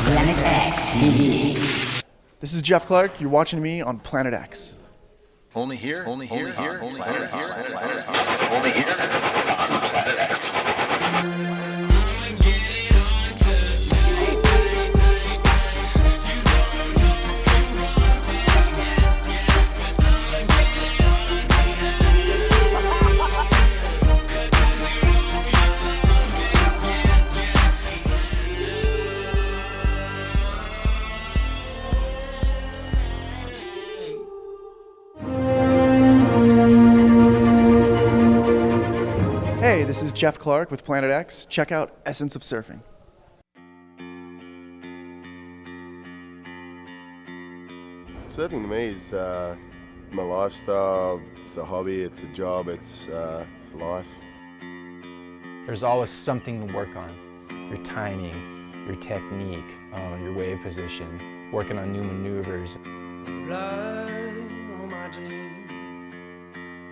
Planet X TV. This is Jeff Clark. You're watching me on Planet X. Only here on Planet X. Hey, this is Jeff Clark with Planet X. Check out Essence of Surfing. Surfing to me is my lifestyle, it's a hobby, it's a job, it's life. There's always something to work on. Your timing, your technique, your wave position, working on new maneuvers. It's blood on my jeans,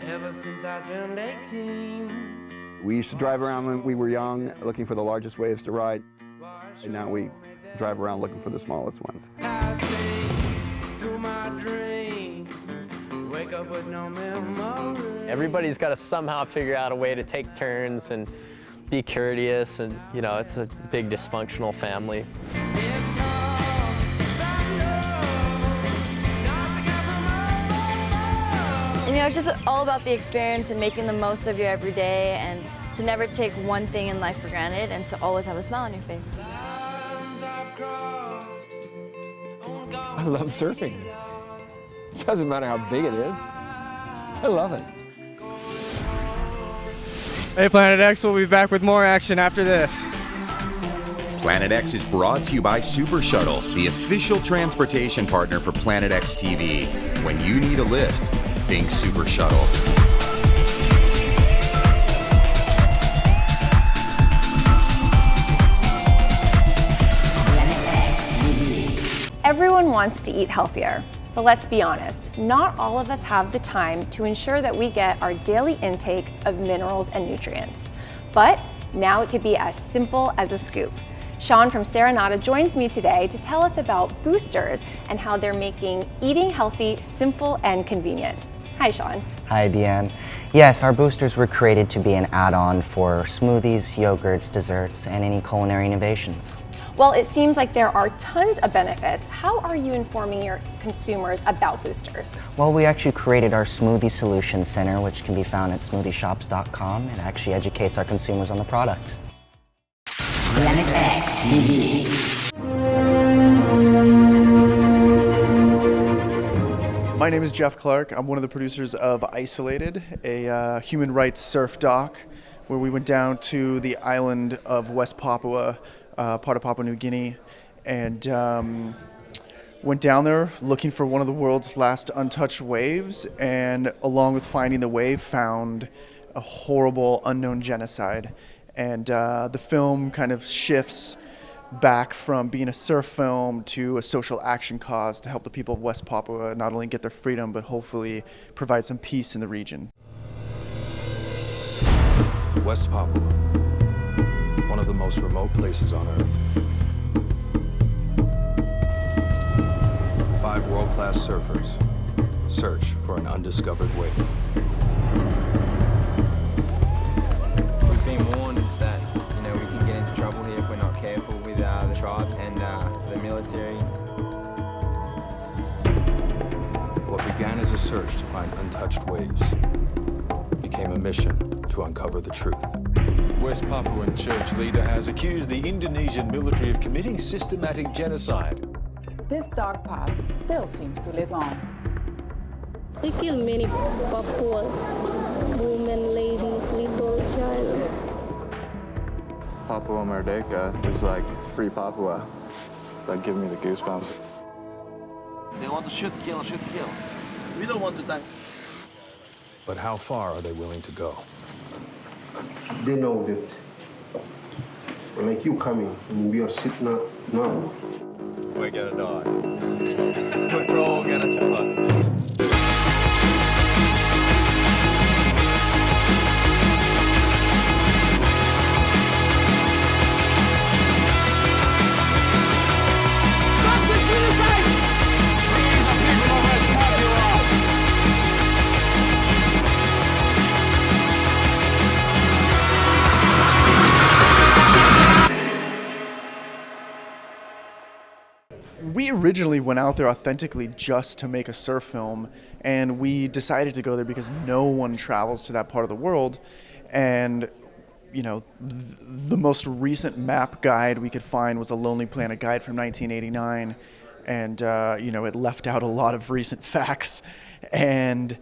ever since I turned 18. We used to drive around when we were young looking for the largest waves to ride, and now we drive around looking for the smallest ones. I stay through my dreams, wake up with no memory. Everybody's got to somehow figure out a way to take turns and be courteous, and you know, it's a big dysfunctional family. You know, it's just all about the experience and making the most of your everyday, and to never take one thing in life for granted, and to always have a smile on your face. I love surfing. It doesn't matter how big it is. I love it. Hey, Planet X, we'll be back with more action after this. Planet X is brought to you by Super Shuttle, the official transportation partner for Planet X TV. When you need a lift, think Super Shuttle. Everyone wants to eat healthier, but let's be honest, not all of us have the time to ensure that we get our daily intake of minerals and nutrients. But now it could be as simple as a scoop. Sean from Serenata joins me today to tell us about boosters and how they're making eating healthy simple and convenient. Hi, Sean. Hi, Deanne. Yes, our boosters were created to be an add-on for smoothies, yogurts, desserts, and any culinary innovations. Well, it seems like there are tons of benefits. How are you informing your consumers about boosters? Well, we actually created our Smoothie Solution Center, which can be found at SpiceShop.org. It actually educates our consumers on the product. Planet X TV. My name is Jeff Clark. I'm one of the producers of Isolated, a human rights surf doc, where we went down to the island of West Papua, part of Papua New Guinea, and went down there looking for one of the world's last untouched waves, and along with finding the wave, found a horrible unknown genocide. And the film kind of shifts back from being a surf film to a social action cause to help the people of West Papua not only get their freedom, but hopefully provide some peace in the region. West Papua, one of the most remote places on Earth. 5 world-class surfers search for an undiscovered wave. We've been warned that, you know, we can get into trouble here if we're not careful with the tribe and the military. What began as a search to find untouched waves became a mission to uncover the truth. West Papuan church leader has accused the Indonesian military of committing systematic genocide. This dark past still seems to live on. They killed many Papuans, women, ladies, little child. Papua Merdeka is like free Papua. That gives me the goosebumps. They want to shoot, kill. We don't want to die. But how far are they willing to go? They know that, like you coming, and we are sitting now. We're gonna die. We're all gonna die. We originally went out there authentically just to make a surf film, and we decided to go there because no one travels to that part of the world. And you know, the most recent map guide we could find was a Lonely Planet guide from 1989, and you know, it left out a lot of recent facts. And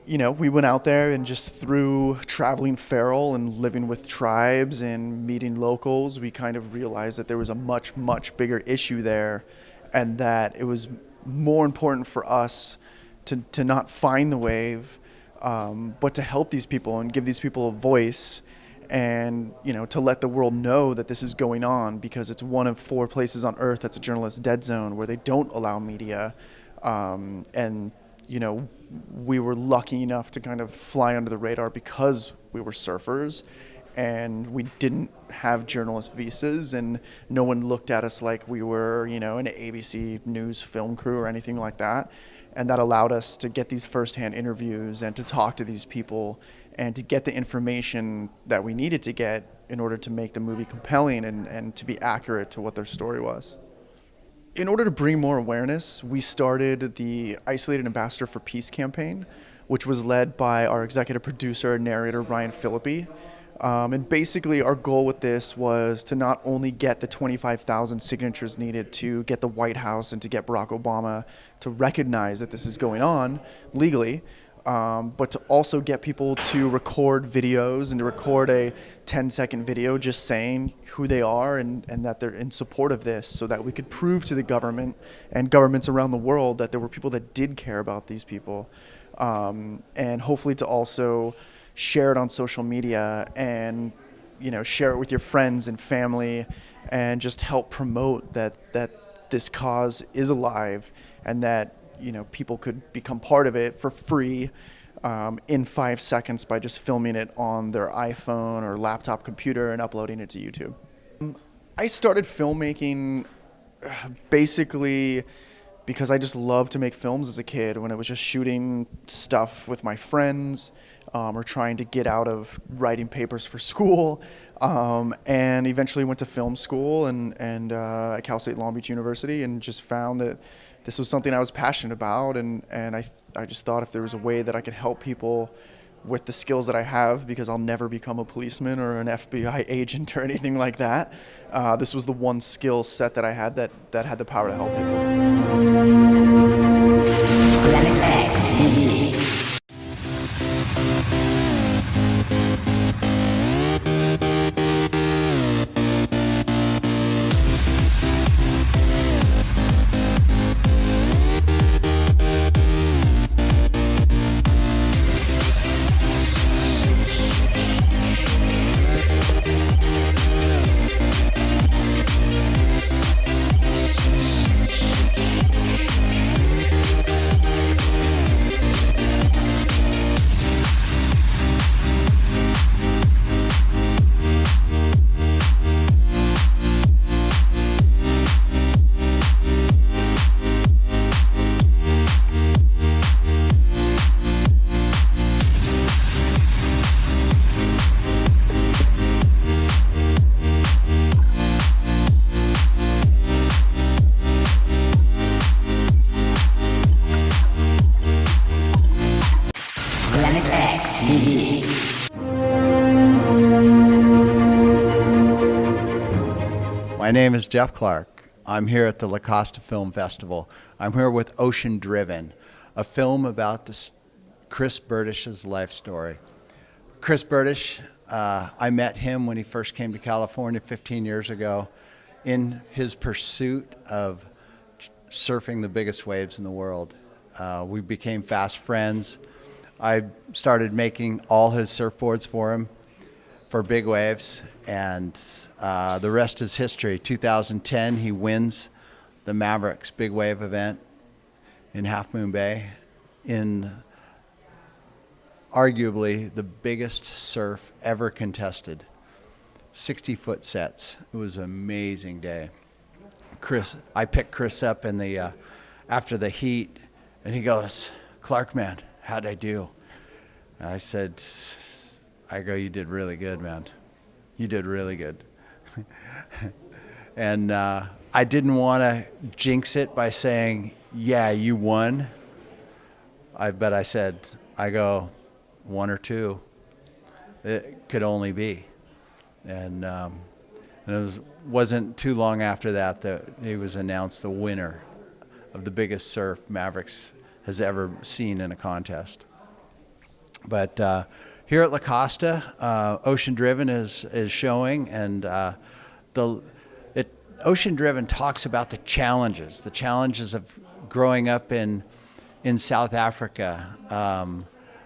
you know, we went out there, and just through traveling feral and living with tribes and meeting locals, we kind of realized that there was a much, much bigger issue there, and that it was more important for us to not find the wave, but to help these people and give these people a voice, and you know, to let the world know that this is going on, because it's one of 4 places on Earth that's a journalist dead zone where they don't allow media. And you know, we were lucky enough to kind of fly under the radar because we were surfers, and we didn't have journalist visas, and no one looked at us like we were, you know, an ABC News film crew or anything like that. And that allowed us to get these firsthand interviews and to talk to these people and to get the information that we needed to get in order to make the movie compelling and to be accurate to what their story was. In order to bring more awareness, we started the Isolated Ambassador for Peace campaign, which was led by our executive producer and narrator, Ryan Philippi. And basically our goal with this was to not only get the 25,000 signatures needed to get the White House and to get Barack Obama to recognize that this is going on legally, but to also get people to record videos and to record a 10-second video just saying who they are and that they're in support of this, so that we could prove to the government and governments around the world that there were people that did care about these people, and hopefully to also share it on social media and, you know, share it with your friends and family, and just help promote that this cause is alive, and that, you know, people could become part of it for free in 5 seconds by just filming it on their iPhone or laptop computer and uploading it to YouTube. I started filmmaking basically because I just loved to make films as a kid, when it was just shooting stuff with my friends, or trying to get out of writing papers for school, and eventually went to film school and at Cal State Long Beach University, and just found that this was something I was passionate about, and I just thought if there was a way that I could help people with the skills that I have, because I'll never become a policeman or an FBI agent or anything like that, this was the one skill set that I had that had the power to help people. Planet X TV. My name is Jeff Clark. I'm here at the La Costa Film Festival. I'm here with Ocean Driven, a film about Chris Burdish's life story. Chris Burdish, I met him when he first came to California 15 years ago in his pursuit of surfing the biggest waves in the world. We became fast friends. I started making all his surfboards for him for big waves, and the rest is history. 2010, he wins the Mavericks big wave event in Half Moon Bay in arguably the biggest surf ever contested. 60-foot sets. It was an amazing day. I picked Chris up in the after the heat, and he goes, "Clark, man, how'd I do?" And I said, "You did really good, man. You did really good." And I didn't want to jinx it by saying, yeah, you won. But I said, I go, 1 or 2. It could only be. And it wasn't too long after that he was announced the winner of the biggest surf Mavericks has ever seen in a contest. But here at La Costa, Ocean Driven is showing, and Ocean Driven talks about the challenges of growing up in South Africa,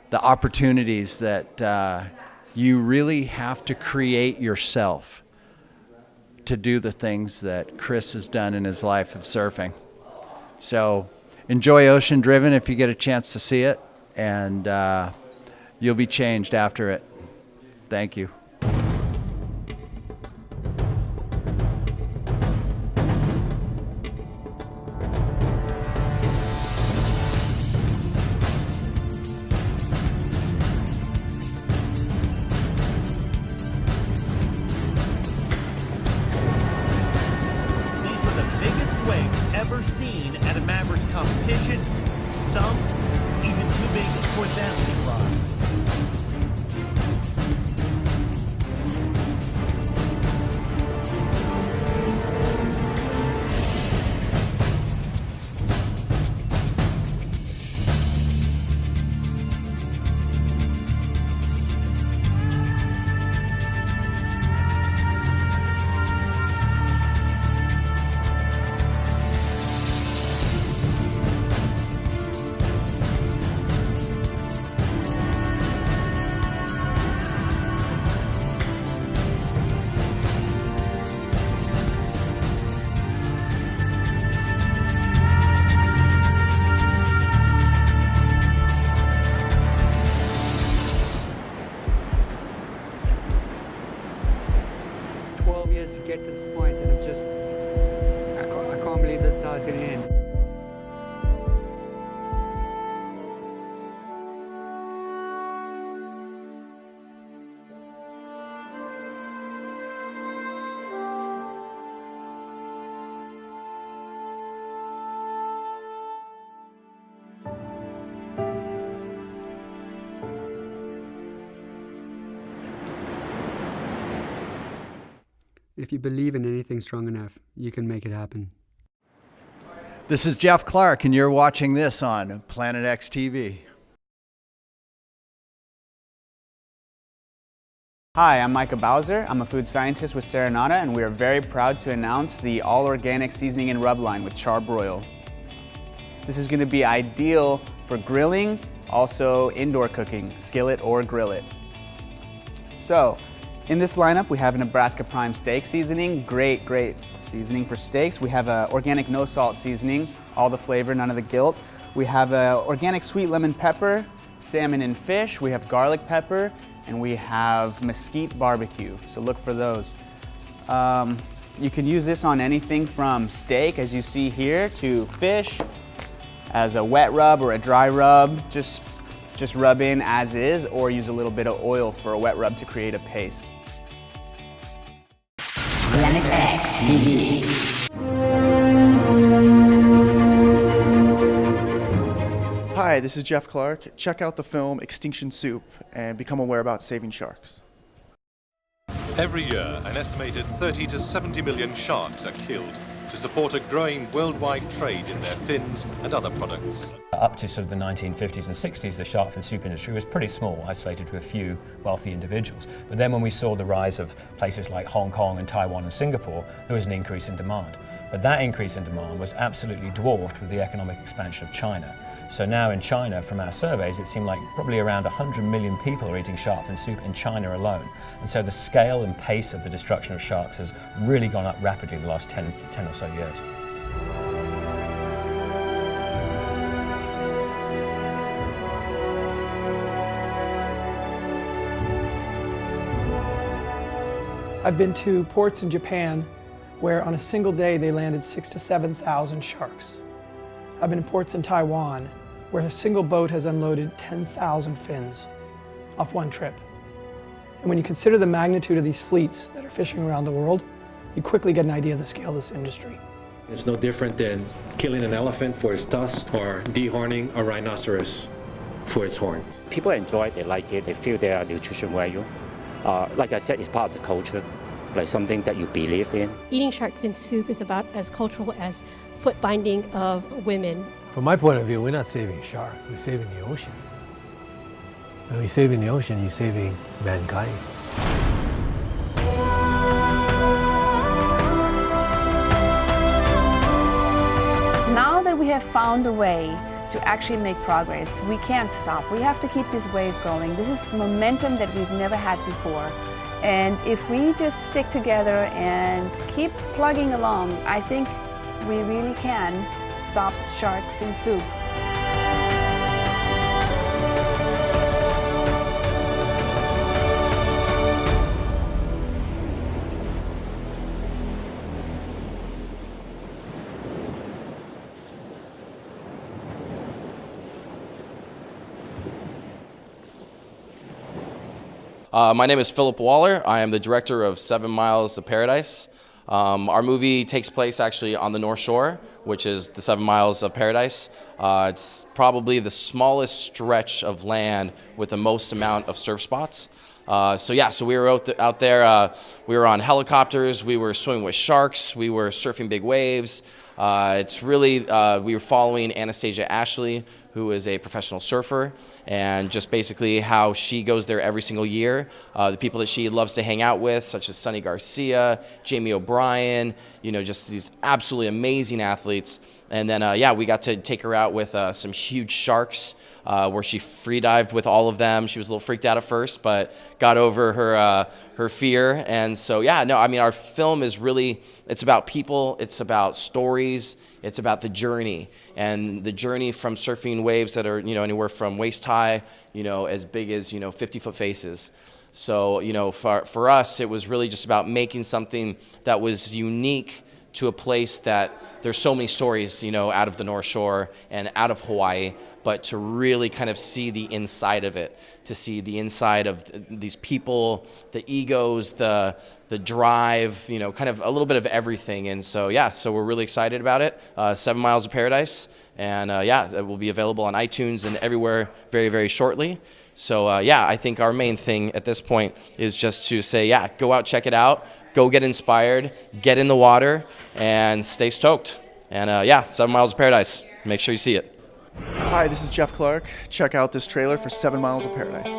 the opportunities that you really have to create yourself to do the things that Chris has done in his life of surfing. So enjoy Ocean Driven if you get a chance to see it, and you'll be changed after it. Thank you. Ever seen at a Mavericks competition, some even too big for them to ride. To get to this point, and I can't believe this is how it's going to end. If you believe in anything strong enough, you can make it happen. This is Jeff Clark, and you're watching this on Planet X TV. Hi, I'm Micah Bowser. I'm a food scientist with Serenata, and we are very proud to announce the all-organic seasoning and rub line with Charbroil. This is going to be ideal for grilling, also indoor cooking, skillet or grill it. So, in this lineup, we have a Nebraska Prime steak seasoning, great seasoning for steaks. We have a organic no salt seasoning, all the flavor, none of the guilt. We have a organic sweet lemon pepper, salmon and fish. We have garlic pepper, and we have mesquite barbecue. So look for those. You can use this on anything from steak, as you see here, to fish, as a wet rub or a dry rub. Just rub in as is, or use a little bit of oil for a wet rub to create a paste. Planet X TV. Hi, this is Jeff Clark. Check out the film Extinction Soup and become aware about saving sharks. Every year, an estimated 30 to 70 million sharks are killed to support a growing worldwide trade in their fins and other products. Up to sort of the 1950s and 60s, the shark fin soup industry was pretty small, isolated to a few wealthy individuals. But then when we saw the rise of places like Hong Kong and Taiwan and Singapore, there was an increase in demand. But that increase in demand was absolutely dwarfed with the economic expansion of China. So now in China, from our surveys, it seemed like probably around 100 million people are eating shark fin soup in China alone. And so the scale and pace of the destruction of sharks has really gone up rapidly the last 10 or so years. I've been to ports in Japan where on a single day they landed 6,000 to 7,000 sharks. I've been in ports in Taiwan where a single boat has unloaded 10,000 fins off one trip. And when you consider the magnitude of these fleets that are fishing around the world, you quickly get an idea of the scale of this industry. It's no different than killing an elephant for its tusk or dehorning a rhinoceros for its horn. People enjoy it, they like it, they feel their nutrition value. Like I said, it's part of the culture, like something that you believe in. Eating shark fin soup is about as cultural as foot binding of women. From my point of view, we're not saving sharks, we're saving the ocean. When you're saving the ocean, you're saving mankind. Now that we have found a way to actually make progress, we can't stop. We have to keep this wave going. This is momentum that we've never had before. And if we just stick together and keep plugging along, I think we really can stop shark fin soup. My name is Philip Waller. I am the director of 7 Miles of Paradise. Our movie takes place actually on the North Shore, which is the 7 Miles of Paradise. It's probably the smallest stretch of land with the most amount of surf spots. So we were out there, we were on helicopters, we were swimming with sharks, we were surfing big waves. It's really, we were following Anastasia Ashley, who is a professional surfer, and just basically how she goes there every single year. The people that she loves to hang out with, such as Sunny Garcia, Jamie O'Brien, just these absolutely amazing athletes. And then, we got to take her out with some huge sharks, where she free dived with all of them. She was a little freaked out at first, but got over her fear. And so, our film is really, it's about people, it's about stories, it's about the journey. And the journey from surfing waves that are, anywhere from waist high, as big as, 50-foot faces. So, for us, it was really just about making something that was unique to a place that there's so many stories, out of the North Shore and out of Hawaii, but to really kind of see the inside of it, to see the inside of these people, the egos, the drive, kind of a little bit of everything. And so, so we're really excited about it. 7 Miles of Paradise. And it will be available on iTunes and everywhere very, very shortly. So I think our main thing at this point is just to say, go out, check it out, go get inspired, get in the water, and stay stoked. And 7 Miles of Paradise. Make sure you see it. Hi, this is Jeff Clark. Check out this trailer for 7 Miles of Paradise.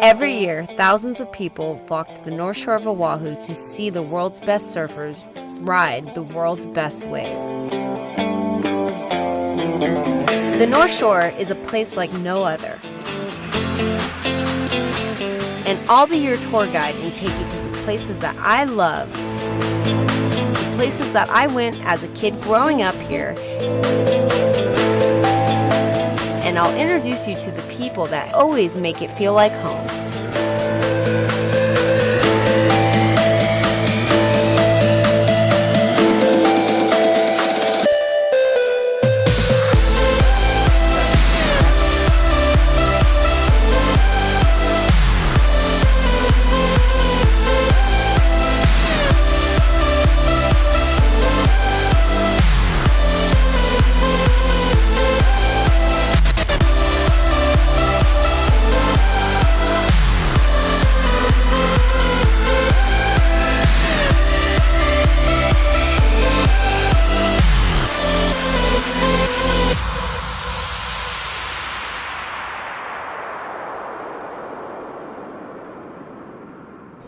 Every year, thousands of people flock to the North Shore of Oahu to see the world's best surfers ride the world's best waves. The North Shore is a place like no other. And I'll be your tour guide and take you to the places that I love, the places that I went as a kid growing up here. And I'll introduce you to the people that always make it feel like home.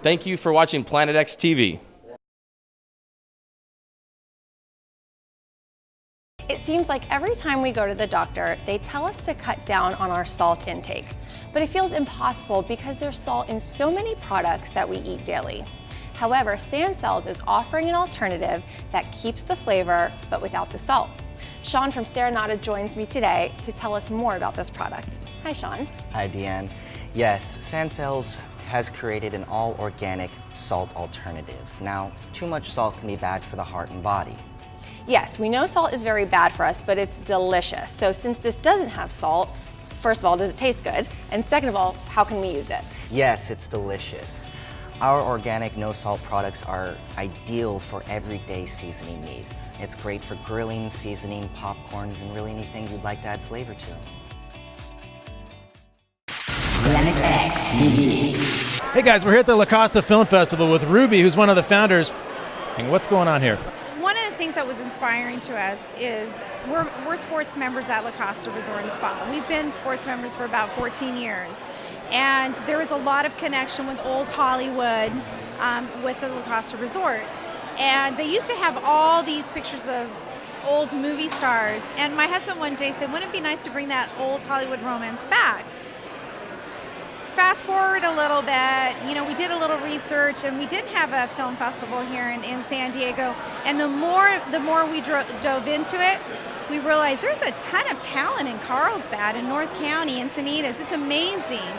Thank you for watching Planet X TV. It seems like every time we go to the doctor, they tell us to cut down on our salt intake. But it feels impossible because there's salt in so many products that we eat daily. However, Sand Cells is offering an alternative that keeps the flavor, but without the salt. Sean from Serenata joins me today to tell us more about this product. Hi, Sean. Hi, Deanne. Yes, Sand Cells has created an all-organic salt alternative. Now, too much salt can be bad for the heart and body. Yes, we know salt is very bad for us, but it's delicious. So since this doesn't have salt, first of all, does it taste good? And second of all, how can we use it? Yes, it's delicious. Our organic no-salt products are ideal for everyday seasoning needs. It's great for grilling, seasoning, popcorns, and really anything you'd like to add flavor to. Planet X TV. Hey guys, we're here at the La Costa Film Festival with Ruby, who's one of the founders. And what's going on here? One of the things that was inspiring to us is we're sports members at La Costa Resort and Spa. We've been sports members for about 14 years. And there was a lot of connection with old Hollywood with the La Costa Resort. And they used to have all these pictures of old movie stars. And my husband one day said, wouldn't it be nice to bring that old Hollywood romance back? Fast forward a little bit, we did a little research, and we did have a film festival here in San Diego. And the more we dove into it, we realized there's a ton of talent in Carlsbad and North County and Encinitas. It's amazing.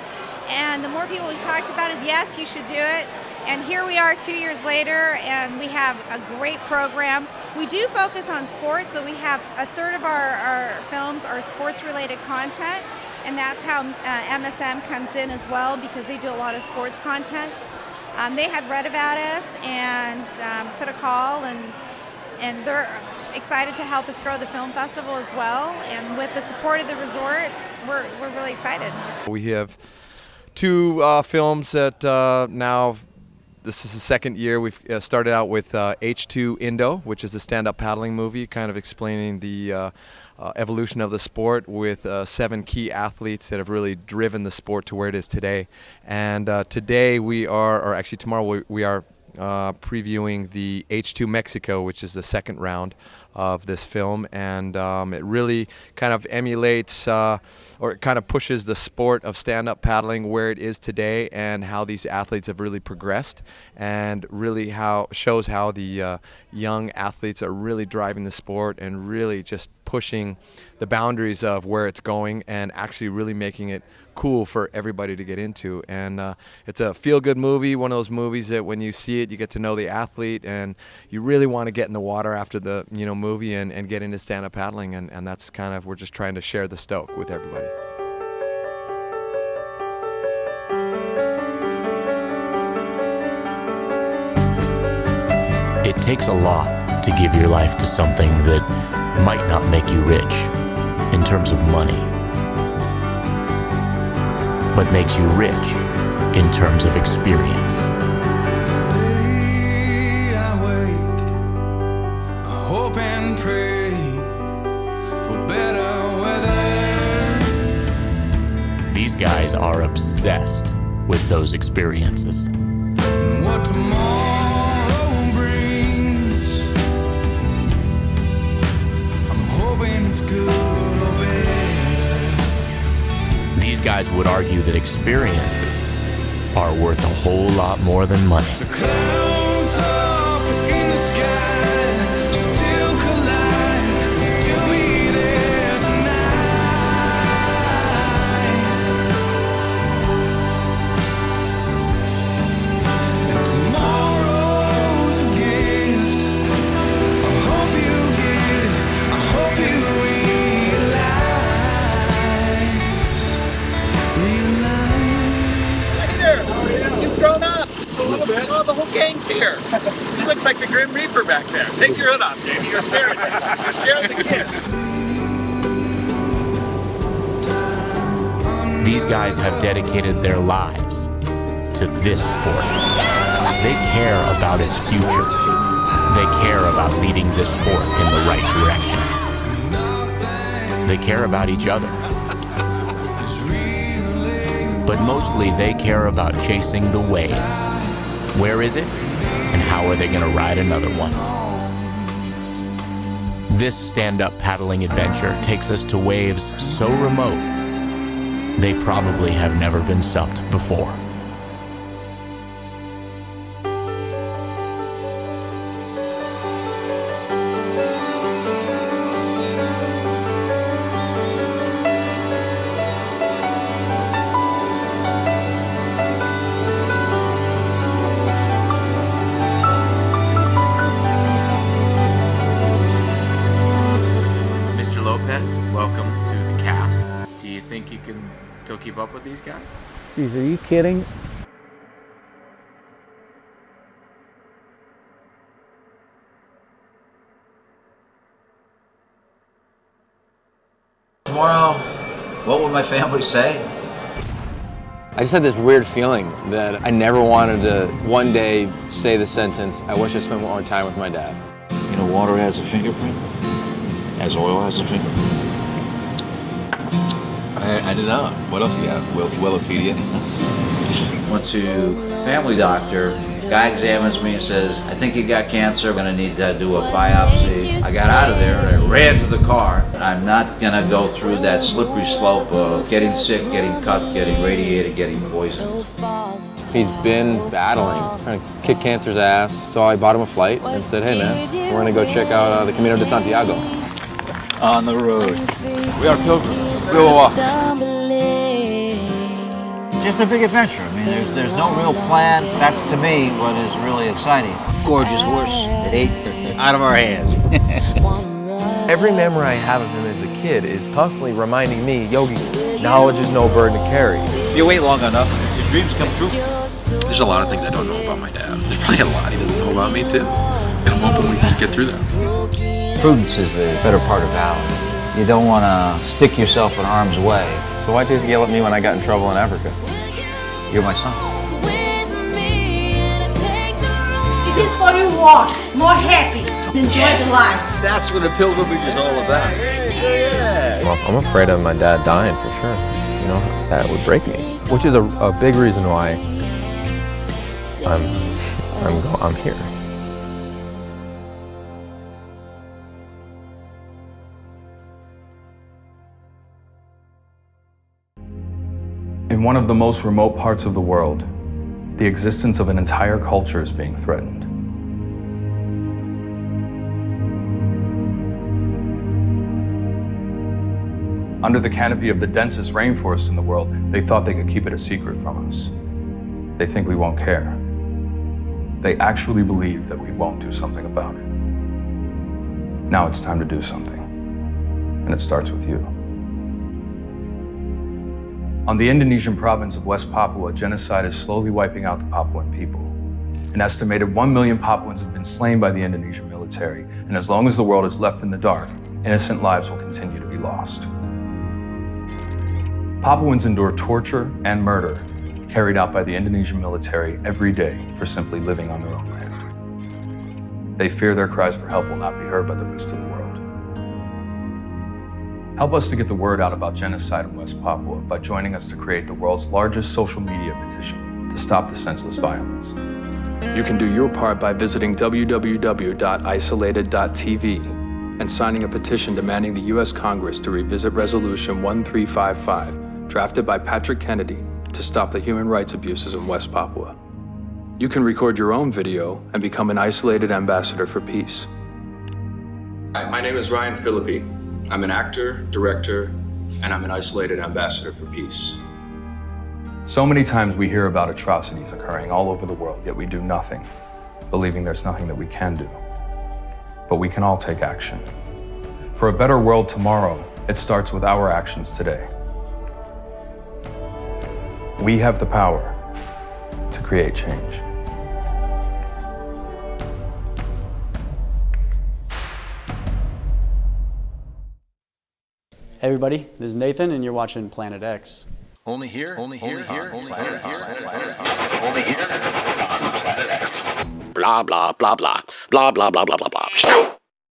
And the more people we talked about is, yes, you should do it. And here we are 2 years later, and we have a great program. We do focus on sports, so we have a third of our films are sports-related content. And that's how MSM comes in as well, because they do a lot of sports content. They had read about us and put a call, and they're excited to help us grow the film festival as well. And with the support of the resort, we're really excited. We have two films that now, this is the second year. We've started out with H2 Indo, which is a stand-up paddling movie, kind of explaining the evolution of the sport with 7 key athletes that have really driven the sport to where it is today. And today tomorrow we are previewing the H2 Mexico, which is the second round of this film, and it really kind of emulates or it kind of pushes the sport of stand-up paddling where it is today, and how these athletes have really progressed, and really shows how the young athletes are really driving the sport and really just pushing the boundaries of where it's going, and actually really making it cool for everybody to get into. And it's a feel-good movie, one of those movies that when you see it, you get to know the athlete, and you really want to get in the water after the movie and get into stand-up paddling, and that's kind of, we're just trying to share the stoke with everybody. It takes a lot to give your life to something that might not make you rich in terms of money, but makes you rich in terms of experience. Today I wake, I hope and pray for better weather. These guys are obsessed with those experiences. And what tomorrow brings, I'm hoping it's good or better. These guys would argue that experiences are worth a whole lot more than money. The clouds up in the sky still collide, still be there tonight. And tomorrow's a gift. I hope you get it. I hope you Hey there! You've grown up! A little bit. Oh, the whole gang's here. He looks like the Grim Reaper back there. Take your hood off, Jamie. You're scaring the kids. These guys have dedicated their lives to this sport. They care about its future. They care about leading this sport in the right direction. They care about each other. But mostly they care about chasing the wave. Where is it, and how are they going to ride another one? This stand-up paddling adventure takes us to waves so remote, they probably have never been supped before. Welcome to the cast. Do you think you can still keep up with these guys? Geez, are you kidding? tomorrow, what will my family say? I just had this weird feeling that I never wanted to one day say the sentence, I wish I spent more time with my dad. You know, water has a fingerprint, as oil has a fingerprint. I don't know. What else you got? Wikipedia? Went to family doctor. Guy examines me and says, I think you got cancer. I'm gonna need to do a biopsy. I got out of there and I ran to the car. I'm not gonna go through that slippery slope of getting sick, getting cut, getting radiated, getting poisoned. He's been battling, trying to kick cancer's ass. So I bought him a flight and said, hey man, we're gonna go check out the Camino de Santiago. On the road. We are pilgrims. We will walk. Just a big adventure. I mean, there's no real plan. That's, to me, what is really exciting. Gorgeous horse that ate out of our hands. Every memory I have of him as a kid is constantly reminding me, Yogi, knowledge is no burden to carry. You wait long enough, your dreams come true. There's a lot of things I don't know about my dad. There's probably a lot he doesn't know about me too. And I'm hoping we can get through that. Prudence is the better part of valor. You don't want to stick yourself in harm's way. So why'd you just yell at me when I got in trouble in Africa? You're my son. This is for you walk, more happy, enjoy the life. That's what a pilgrimage is all about. Well, I'm afraid of my dad dying for sure. You know, that would break me. Which is a big reason why I'm here. In one of the most remote parts of the world, the existence of an entire culture is being threatened. Under the canopy of the densest rainforest in the world, they thought they could keep it a secret from us. They think we won't care. They actually believe that we won't do something about it. Now it's time to do something, and it starts with you. On the Indonesian province of West Papua, genocide is slowly wiping out the Papuan people. An estimated 1 million Papuans have been slain by the Indonesian military, and as long as the world is left in the dark, innocent lives will continue to be lost. Papuans endure torture and murder carried out by the Indonesian military every day for simply living on their own land. They fear their cries for help will not be heard by the rest of the world. Help us to get the word out about genocide in West Papua by joining us to create the world's largest social media petition to stop the senseless violence. You can do your part by visiting www.isolated.tv and signing a petition demanding the U.S. Congress to revisit Resolution 1355, drafted by Patrick Kennedy, to stop the human rights abuses in West Papua. You can record your own video and become an isolated ambassador for peace. Hi, my name is Ryan Philippi. I'm an actor, director, and I'm an isolated ambassador for peace. So many times we hear about atrocities occurring all over the world, yet we do nothing, believing there's nothing that we can do. But we can all take action. For a better world tomorrow, it starts with our actions today. We have the power to create change. Hey everybody, this is Nathan and you're watching Planet X. Only here, only here, only here, only here. Blah, blah, blah, blah, blah, blah, blah, blah, blah, blah.